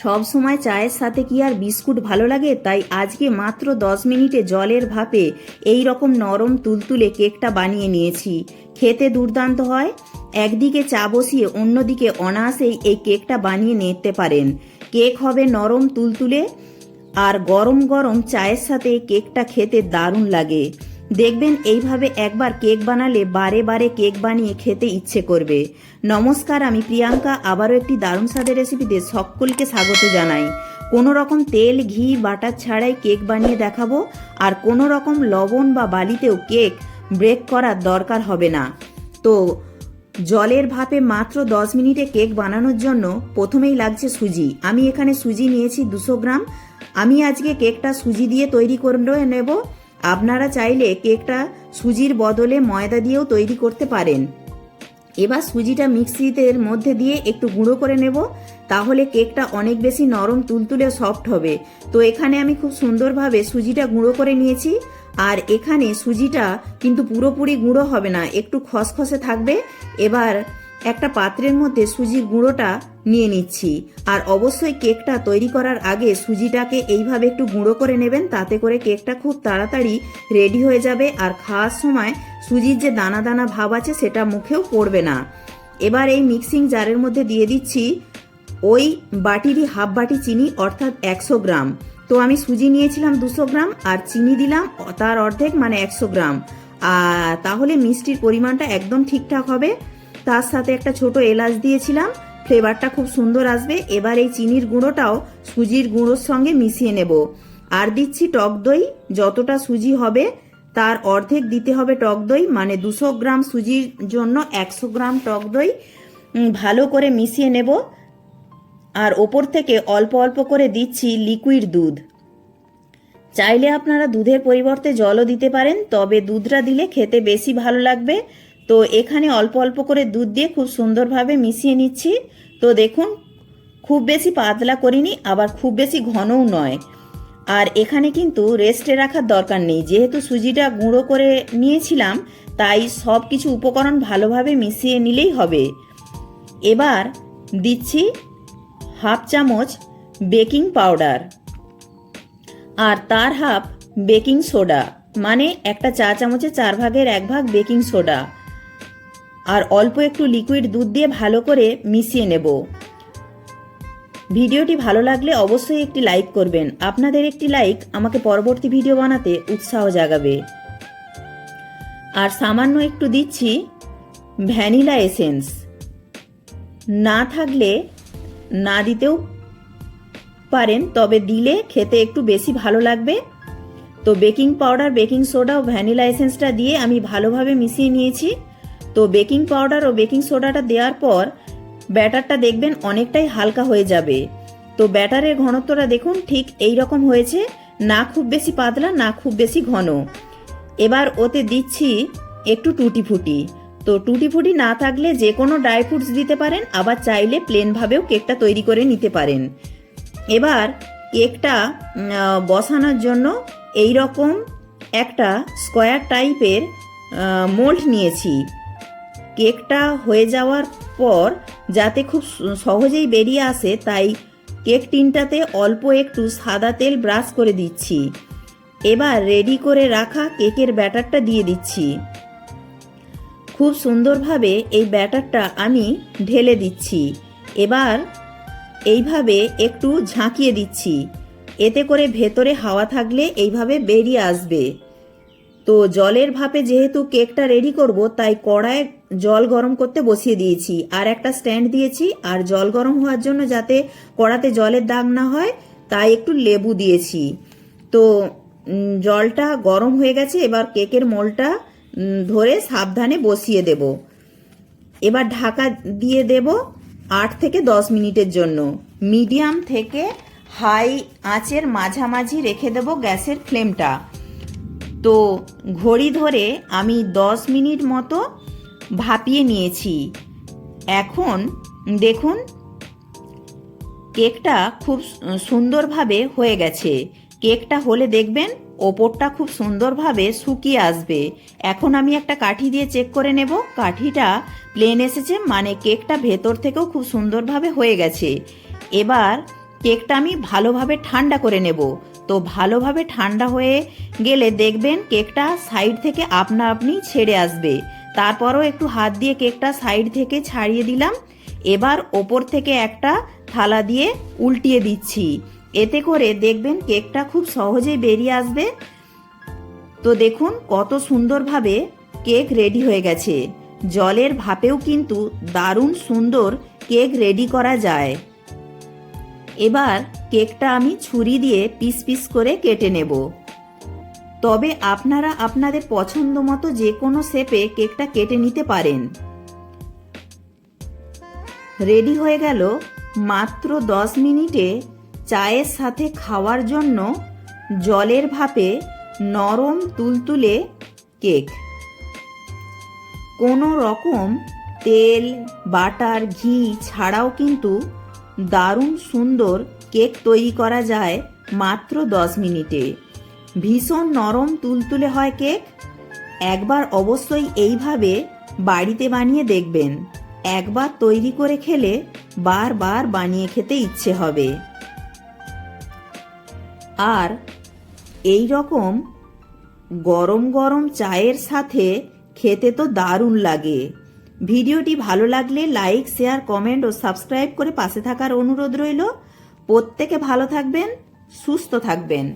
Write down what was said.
সব সময় চায়ের সাথে কি আর বিস্কুট ভালো লাগে? তাই আজকে মাত্র 10 মিনিটে জলের ভাপে এই রকম নরম তুলতুলে কেকটা বানিয়ে নিয়েছি। খেতে দুর্দান্ত হয়। একদিকে চা বসিয়ে অন্যদিকে অনায়াসেই এই কেকটা বানিয়ে নিতে পারেন। কেক হবে নরম তুলতুলে, আর গরম গরম চায়ের সাথে কেকটা খেতে দারুণ লাগে। দেখবেন এইভাবে একবার কেক বানালে বারে বারে কেক বানিয়ে খেতে ইচ্ছে করবে। নমস্কার, আমি প্রিয়াঙ্কা আবারও একটি দারুণ স্বাদের রেসিপিতে সকলকে স্বাগত জানাই। কোনো রকম তেল, ঘি, বাটার ছাড়াই কেক বানিয়ে দেখাবো। আর কোনো রকম লবণ বা বালিতেও কেক ব্রেক করার দরকার হবে না। তো জলের ভাপে মাত্র 10 মিনিটে কেক বানানোর জন্য প্রথমেই লাগছে সুজি। আমি এখানে সুজি নিয়েছি 200 গ্রাম। আমি আজকে কেকটা সুজি দিয়ে তৈরি করে নেব। আপনারা চাইলে কেকটা সুজির বদলে ময়দা দিয়েও তৈরি করতে পারেন। এবার সুজিটা মিক্সির মধ্যে দিয়ে একটু গুঁড়ো করে নেব, তাহলে কেকটা অনেক বেশি নরম তুলতুলে সফট হবে। তো এখানে আমি খুব সুন্দরভাবে সুজিটা গুঁড়ো করে নিয়েছি। আর এখানে সুজিটা কিন্তু পুরোপুরি গুঁড়ো হবে না, একটু খসখসে থাকবে। এবার একটা পাত্রের মধ্যে সুজির গুঁড়োটা নিয়ে নিচ্ছি। আর অবশ্যই কেকটা তৈরি করার আগে সুজিটাকে এইভাবে একটু গুঁড়ো করে নেবেন, তাতে করে কেকটা খুব তাড়াতাড়ি রেডি হয়ে যাবে। আর খাওয়ার সময় সুজির যে দানা দানা ভাব আছে সেটা মুখেও পড়বে না। এবার এই মিক্সিং জারের মধ্যে দিয়ে দিচ্ছি ওই বাটিরই হাফ বাটি চিনি, অর্থাৎ 100 গ্রাম। তো আমি সুজি নিয়েছিলাম 200 গ্রাম আর চিনি দিলাম তার অর্ধেক, মানে 100 গ্রাম। আর তাহলে মিষ্টির পরিমাণটা একদম ঠিকঠাক হবে। তার সাথে একটা ছোট এলাচ দিয়েছিলাম, ফ্লেভারটা খুব সুন্দর আসবে। এবার এই চিনির গুঁড়োটাও সুজির গুঁড়োর সঙ্গে মিশিয়ে নেব। আর দিচ্ছি টক দই। যতটা সুজি হবে তার অর্ধেক দিতে হবে টক দই, মানে 200 গ্রাম সুজির জন্য 100 গ্রাম টক দই। ভালো করে মিশিয়ে নেব। আর ওপর থেকে অল্প অল্প করে দিচ্ছি লিকুইড দুধ। চাইলে আপনারা দুধের পরিবর্তে জলও দিতে পারেন, তবে দুধটা দিলে খেতে বেশি ভালো লাগবে। তো এখানে অল্প অল্প করে দুধ দিয়ে খুব সুন্দরভাবে মিশিয়ে নিচ্ছি। তো দেখুন, খুব বেশি পাতলা করিনি, আবার খুব বেশি ঘনও নয়। আর এখানে কিন্তু রেস্টে রাখার দরকার নেই, যেহেতু সুজিটা গুঁড়ো করে নিয়েছিলাম, তাই সব কিছু উপকরণ ভালোভাবে মিশিয়ে নিলেই হবে। এবার দিচ্ছি হাফ চামচ বেকিং পাউডার আর তার হাফ বেকিং সোডা, মানে একটা চা চামচে 4 ভাগের 1 ভাগ বেকিং সোডা। আর অল্প একটু লিকুইড দুধ দিয়ে ভালো করে মিশিয়ে নেব। ভিডিওটি ভালো লাগলে অবশ্যই একটি লাইক করবেন। আপনাদের একটি লাইক আমাকে পরবর্তী ভিডিও বানাতে উৎসাহ জাগাবে। আর সামান্য একটু দিচ্ছি ভ্যানিলা এসেন্স। না থাকলে না দিতেও পারেন, তবে দিলে খেতে একটু বেশি ভালো লাগবে। তো বেকিং পাউডার, বেকিং সোডা ও ভ্যানিলা এসেন্সটা দিয়ে আমি ভালোভাবে মিশিয়ে নিয়েছি। তো বেকিং পাউডার ও বেকিং সোডাটা দেওয়ার পর ব্যাটারটা দেখবেন অনেকটাই হালকা হয়ে যাবে। তো ব্যাটারের ঘনত্বটা দেখুন ঠিক এই রকম হয়েছে, না খুব বেশি পাতলা না খুব বেশি ঘন। এবার ওতে দিচ্ছি একটু টুটি ফুটি। তো টুটি ফুটি না থাকলে যে কোনো ড্রাই ফ্রুটস দিতে পারেন, আবার চাইলে প্লেনভাবেও কেকটা তৈরি করে নিতে পারেন। এবার কেকটা বসানোর জন্য এই রকম একটা স্কোয়ার টাইপের মোল্ড নিয়েছি। কেকটা হয়ে যাওয়ার পর যাতে খুব সহজেই বেরিয়ে আসে, তাই কেক টিনটাতে অল্প একটু সাদা তেল ব্রাশ করে দিচ্ছি। এবার রেডি করে রাখা কেকের ব্যাটারটা দিয়ে দিচ্ছি। খুব সুন্দরভাবে এই ব্যাটারটা আমি ঢেলে দিচ্ছি। এবার এইভাবে একটু ঝাঁকিয়ে দিচ্ছি, এতে করে ভেতরে হাওয়া থাকলে এইভাবে বেরিয়ে আসবে। তো জলের ভাপে যেহেতু কেকটা রেডি করব, তাই কড়ায় জল গরম করতে বসিয়ে দিয়েছি। আর একটা স্ট্যান্ড দিয়েছি। আর জল গরম হওয়ার জন্য যাতে কড়াতে জলের দাগ না হয়, তাই একটু লেবু দিয়েছি। তো জলটা গরম হয়ে গেছে। এবার কেকের মোলটা ধরে সাবধানে বসিয়ে দেব। এবার ঢাকা দিয়ে দেব 8 থেকে 10 মিনিটের জন্য। মিডিয়াম থেকে হাই আঁচের মাঝামাঝি রেখে দেব গ্যাসের ফ্লেমটা। তো ঘড়ি ধরে আমি 10 মিনিট মতো ভাপিয়ে নিয়েছি। এখন দেখুন কেকটা খুব সুন্দরভাবে হয়ে গেছে। কেকটা হলে দেখবেন ওপরটা খুব সুন্দরভাবে শুকিয়ে আসবে। এখন আমি একটা কাঠি দিয়ে চেক করে নেব। কাঠিটা প্লেন এসেছে, মানে কেকটা ভেতর থেকেও খুব সুন্দরভাবে হয়ে গেছে। এবার কেকটা আমি ভালোভাবে ঠান্ডা করে নেব। তো ভালোভাবে ঠান্ডা হয়ে গেলে দেখবেন কেকটা সাইড থেকে আপনা আপনি ছেড়ে আসবে। তারপরও একটু হাত দিয়ে কেকটা সাইড থেকে ছাড়িয়ে দিলাম। এবার ওপর থেকে একটা থালা দিয়ে উল্টিয়ে দিচ্ছি। এতে করে দেখবেন কেকটা খুব সহজেই বেরিয়ে আসবে। তো দেখুন কত সুন্দরভাবে কেক রেডি হয়ে গেছে। জলের ভাপেও কিন্তু দারুণ সুন্দর কেক রেডি করা যায়। এবার কেকটা আমি ছুরি দিয়ে পিস পিস করে কেটে নেব। তবে আপনারা আপনাদের পছন্দ মতো যে কোনো শেপে কেকটা কেটে নিতে পারেন। রেডি হয়ে গেল মাত্র 10 মিনিটে চায়ের সাথে খাওয়ার জন্য জলের ভাপে নরম তুলতুলে কেক। কোনো রকম তেল, বাটার, ঘি ছাড়াও কিন্তু দারুণ সুন্দর কেক তৈরি করা যায় মাত্র 10 মিনিটে। ভীষণ নরম তুলতুলে হয় কেক। একবার অবশ্যই এইভাবে বাড়িতে বানিয়ে দেখবেন। একবার তৈরি করে খেলে বারবার বানিয়ে খেতে ইচ্ছে হবে। আর এই রকম গরম গরম চায়ের সাথে খেতে তো দারুণ লাগে। ভিডিওটি ভালো লাগলে লাইক, শেয়ার, কমেন্ট ও সাবস্ক্রাইব করে পাশে থাকার অনুরোধ রইল। প্রত্যেকে ভালো থাকবেন, সুস্থ থাকবেন।